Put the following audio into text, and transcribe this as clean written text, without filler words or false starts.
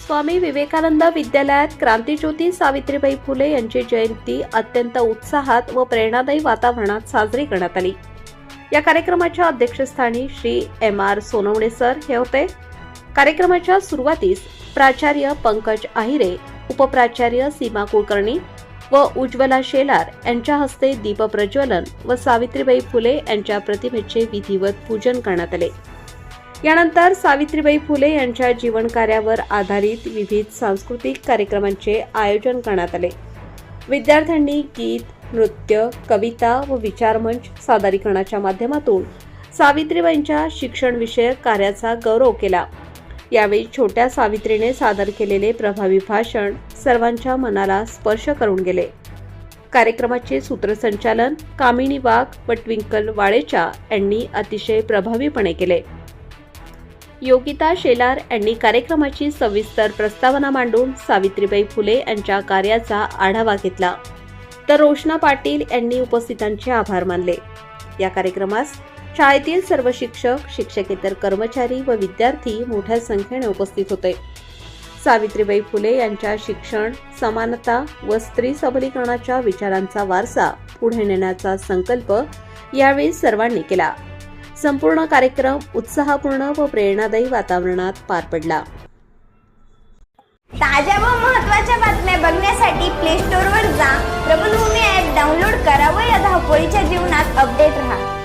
स्वामी विवेकानंद विद्यालयात क्रांतीज्योती सावित्रीबाई फुले यांची जयंती अत्यंत उत्साहात व प्रेरणादायी वातावरणात साजरी करण्यात आली। या कार्यक्रमाच्या अध्यक्षस्थानी श्री M.R. सोनवणे सर हे होते। कार्यक्रमाच्या सुरुवातीस प्राचार्य पंकज आहिरे, उपप्राचार्य सीमा कुलकर्णी व उज्ज्वला शेलार यांच्या हस्ते दीपप्रज्वलन व सावित्रीबाई फुले यांच्या प्रतिमेचे विधिवत पूजन करण्यात आले। यानंतर सावित्रीबाई फुले यांच्या जीवनकार्यावर आधारित विविध सांस्कृतिक कार्यक्रमांचे आयोजन करण्यात आले। विद्यार्थ्यांनी गीत, नृत्य, कविता व विचारमंच सादरीकरणाच्या माध्यमातून सावित्रीबाईंच्या शिक्षणविषयक कार्याचा गौरव केला। यावेळी छोट्या सावित्रीने सादर केलेले प्रभावी भाषण सर्वांच्या मनाला स्पर्श करून गेले। कार्यक्रमाचे सूत्रसंचालन कामिनी वाघ व ट्विंकल वाळेचा यांनी अतिशय प्रभावीपणे केले। योगिता शेलार यांनी कार्यक्रमाची सविस्तर प्रस्तावना मांडून सावित्रीबाई फुले यांच्या कार्याचा आढावा घेतला, तर रोशना पाटील यांनी उपस्थितांचे आभार मानले। या कार्यक्रमास शाळेतील सर्व शिक्षक, शिक्षकेतर कर्मचारी व विद्यार्थी मोठ्या संख्येने उपस्थित होते। सावित्रीबाई फुले यांच्या शिक्षण, समानता व स्त्री सबलीकरणाच्या विचारांचा वारसा पुढे नेण्याचा संकल्प यावेळी सर्वांनी केला। संपूर्ण कार्यक्रम उत्साहपूर्ण व प्रेरणादायी वातावरणात पार पडला। ताज्या व महत्त्वाच्या बातम्या बघण्यासाठी प्ले स्टोअरवर जा, प्रबलभूमी ॲप डाउनलोड करा व या धावपळीच्या जीवनात अपडेट रहा।